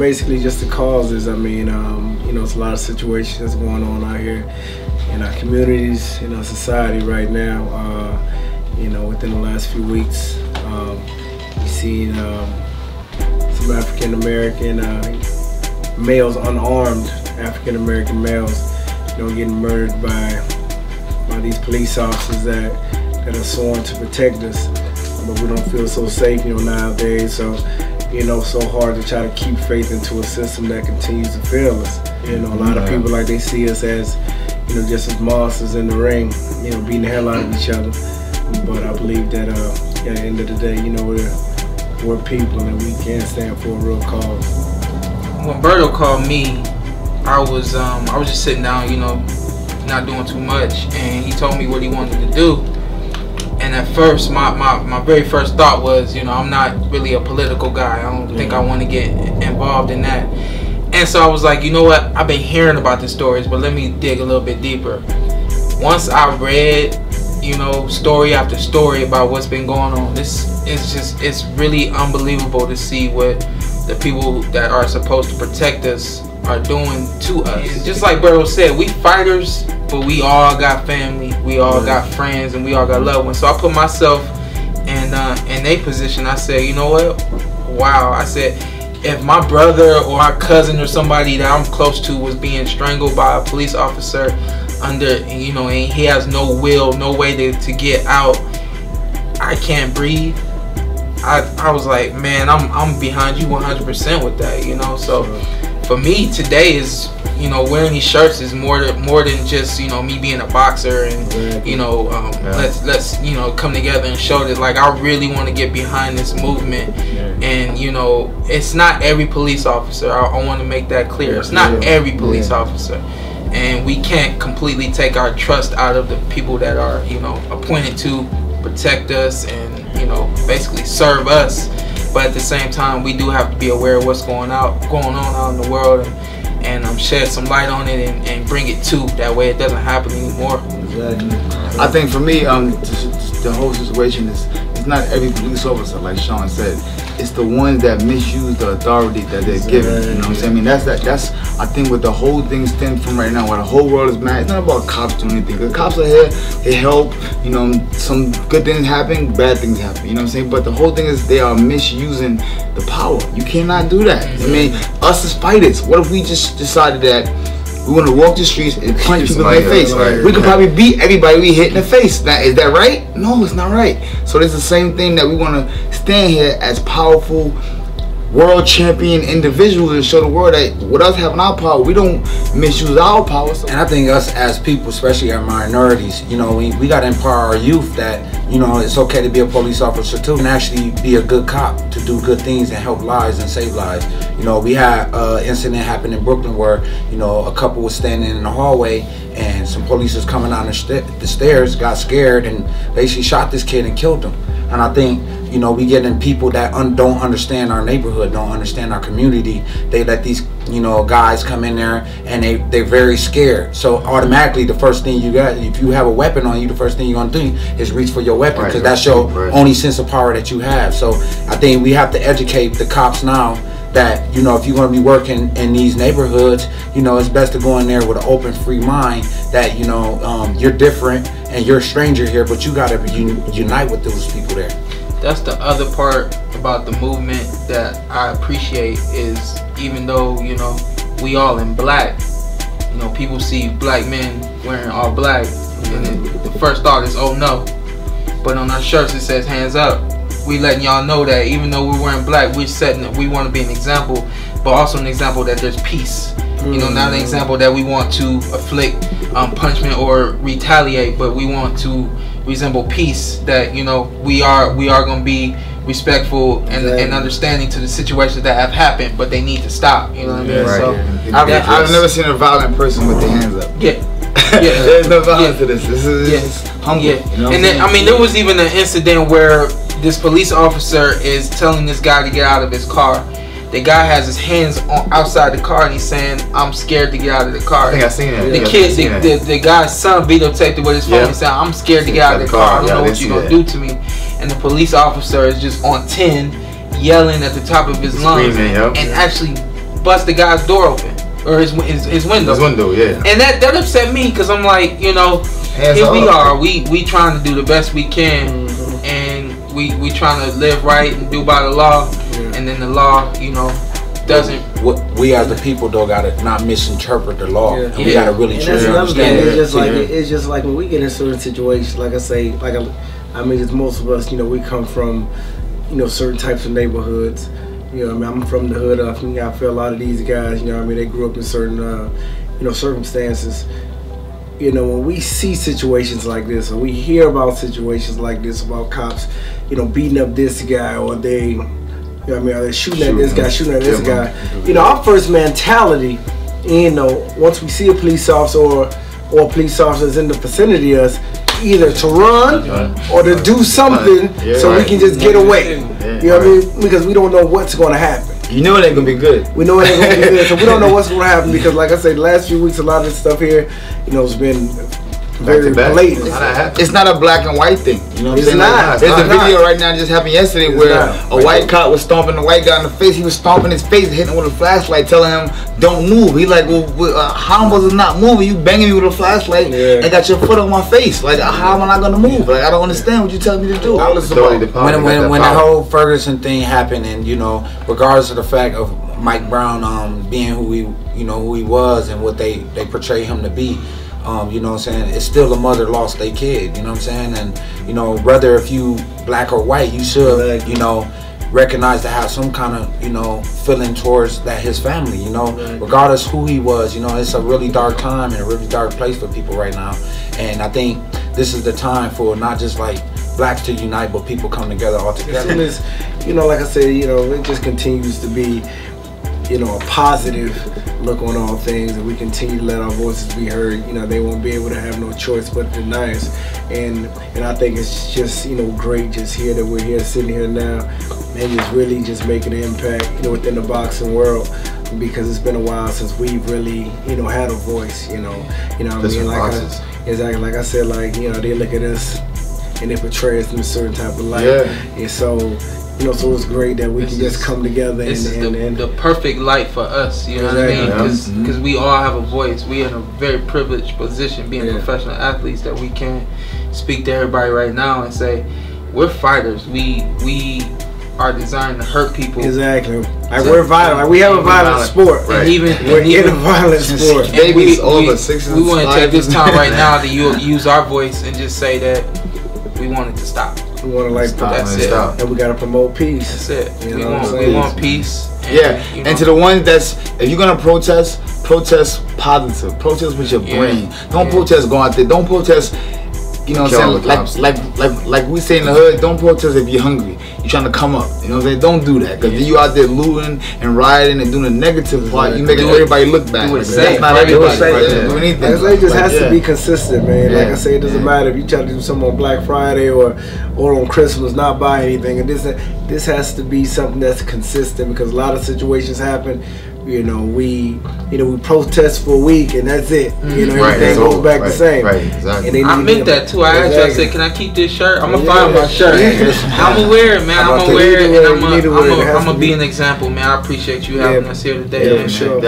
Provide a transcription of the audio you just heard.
basically just the causes. I mean, you know, there's a lot of situations going on out here in our communities, in our society right now. You know, within the last few weeks, we've seen some African American males, unarmed African American males, you know, getting murdered by these police officers that are sworn to protect us. But we don't feel so safe, you know, nowadays. So, you know, so hard to try to keep faith into a system that continues to fail us. You know, a lot of people, like, they see us as, you know, just as monsters in the ring, you know, beating the hell out of each other. But I believe that at the end of the day, you know, we're people and we can stand for a real cause. When Berto called me, I was just sitting down, you know, not doing too much, and he told me what he wanted to do. And at first, my very first thought was, you know, I'm not really a political guy. I don't think I want to get involved in that. And so I was like, you know what? I've been hearing about the stories, but let me dig a little bit deeper. Once I read, you know, story after story about what's been going on, it's really unbelievable to see what the people that are supposed to protect us are doing to us. And just like Berto said, we fighters, but we all got family, we all got friends, and we all got loved ones. So I put myself in their position. I said, you know what? Wow. I said, if my brother or my cousin or somebody that I'm close to was being strangled by a police officer under, you know, and he has no will, no way to get out, I can't breathe. I was like, man, I'm behind you 100% with that, you know. So for me, today is, you know, wearing these shirts is more than just, you know, me being a boxer and, you know, let's you know, come together and show that, like, I really want to get behind this movement. And, you know, it's not every police officer. I want to make that clear. It's not every police officer, and we can't completely take our trust out of the people that are, you know, appointed to protect us and, you know, basically serve us. But at the same time, we do have to be aware of what's going on out in the world, and shed some light on it and bring it to that way it doesn't happen anymore. Exactly. I think for me, the whole situation is, it's not every police officer, like Shawn said. It's the ones that misuse the authority that they're given. You know what I'm saying? I mean, that's I think what the whole thing stems from right now, where the whole world is mad. It's not about cops doing anything. The cops are here, they help. You know, some good things happen, bad things happen. You know what I'm saying? But the whole thing is they are misusing the power. You cannot do that. I mean, us as fighters, what if we just decided that we want to walk the streets and punch people in the face? We could probably beat everybody we hit in the face. Now, is that right? No, it's not right. So it's the same thing that we want to stand here as powerful world champion individuals and show the world that with us having our power, we don't misuse our power. So. And I think us as people, especially our minorities, you know, we got to empower our youth that, you know, it's okay to be a police officer too and actually be a good cop, to do good things and help lives and save lives. You know, we had an incident happen in Brooklyn where, you know, a couple was standing in the hallway and some police was coming down the stairs, got scared, and basically shot this kid and killed him. And I think, you know, we getting people that don't understand our neighborhood, don't understand our community. They let these, you know, guys come in there and they're very scared. So automatically the first thing you got, if you have a weapon on you, the first thing you're gonna do is reach for your weapon, because that's your only sense of power that you have. So I think we have to educate the cops now that, you know, if you're going to be working in these neighborhoods, you know, it's best to go in there with an open, free mind that, you know, you're different and you're a stranger here, but you got to unite with those people there. That's the other part about the movement that I appreciate, is even though, you know, we all in black, you know, people see black men wearing all black and the first thought is, oh no. But on our shirts it says hands up. We letting y'all know that even though we're wearing black, we want to be an example, but also an example that there's peace. You know, not an example that we want to afflict punishment or retaliate, but we want to resemble peace. That, you know, we are going to be respectful and understanding to the situations that have happened, but they need to stop. You know what I mean? So I've never seen a violent person with their hands up. There's no violence to this. This is humble. You know, and then I mean, there was even an incident where this police officer is telling this guy to get out of his car. The guy has his hands outside the car and he's saying, "I'm scared to get out of the car." I think I've seen it. The kid, the guy's son videotaped it with his phone. He's saying, "I'm scared to get out of the car. I don't know what you're gonna do to me." And the police officer is just on 10, yelling at the top of his lungs and actually bust the guy's door open or his window. His window, yeah. And that upset me because I'm like, you know, Hands here up. we are. We trying to do the best we can, and we trying to live right and do by the law, and then the law, you know, doesn't. We as the people though gotta not misinterpret the law, and we gotta really and truly that's another thing. understand it. It's just like when we get in certain situations, like I say, I mean, it's most of us, you know, we come from, you know, certain types of neighborhoods. You know, I mean, I'm from the hood. I feel a lot of these guys, you know, I mean, they grew up in certain, you know, circumstances. You know, when we see situations like this, or we hear about situations like this, about cops, you know, beating up this guy, or they, you know what I mean, are they shooting at this guy, shooting at this guy. You know, our first mentality, you know, once we see a police officer or police officers in the vicinity of us, either to run or to do something so we can just get away. You know what I mean? Because we don't know what's going to happen. You know it ain't gonna be good. We know it ain't gonna be good, so we don't know what's going to happen because, like I said, the last few weeks, a lot of this stuff here, you know, has been very blatant. It's not a black and white thing. You know what I'm saying? Not. There's a video right now that just happened yesterday where a white cop was stomping the white guy in the face. He was stomping his face, hitting him with a flashlight, telling him, "Don't move." He like, well, how was it not moving? You banging me with a flashlight and got your foot on my face. Like, how am I not gonna move? Like, I don't understand what you telling me to do. When the whole Ferguson thing happened, and you know, regardless of the fact of Mike Brown being who he was and what they portray him to be. You know what I'm saying? It's still a mother lost their kid, you know what I'm saying? And, you know, whether if you black or white, you should, you know, recognize to have some kind of, you know, feeling towards his family, you know, regardless who he was. You know, it's a really dark time and a really dark place for people right now. And I think this is the time for not just like blacks to unite, but people come together all together. As soon as, you know, like I said, you know, it just continues to be, you know, a positive look on all things, and we continue to let our voices be heard. You know, they won't be able to have no choice but to deny us. And I think it's just, you know, great just here that we're here sitting here now and just really just making an impact, you know, within the boxing world, because it's been a while since we've really, you know, had a voice. You know what I mean? Exactly, like I said, like, you know, they look at us and they portray us in a certain type of light, and so. You know, so it's great that we can just come together. This is the perfect light for us, you know what I mean? Because we all have a voice. We're in a very privileged position, being professional athletes, that we can speak to everybody right now and say, we're fighters. We are designed to hurt people. Exactly. Like, we're violent. Like, we have a violent sport. Right. We're in a violent sport. Babies over 6 We want to take this time right now to use our voice and just say that we want it to stop. We want to, like, stop. And we got to promote peace. That's it. We want peace. And, you know, and to the ones that's, if you're gonna protest positive. Protest with your brain. Don't protest going out there. Don't protest. You know what I'm saying? Like we say in the hood, don't protest if you're hungry. You're trying to come up. You know what I'm saying? Don't do that. Because you out there looting and rioting and doing the negative part, you making everybody look bad. That's not everybody. Do anything. Like I say, it just has to be consistent, man. Like I say, it doesn't matter if you try to do something on Black Friday or on Christmas, not buy anything. And this has to be something that's consistent, because a lot of situations happen. You know, we protest for a week and that's it. You know, everything goes back the same. Right, exactly. And I meant that too. I asked you, I said, can I keep this shirt? I'm gonna find my shirt. I'm gonna wear it, man. I'm gonna wear it, and I'm gonna be an example, man. I appreciate you having us here today, man. Sure.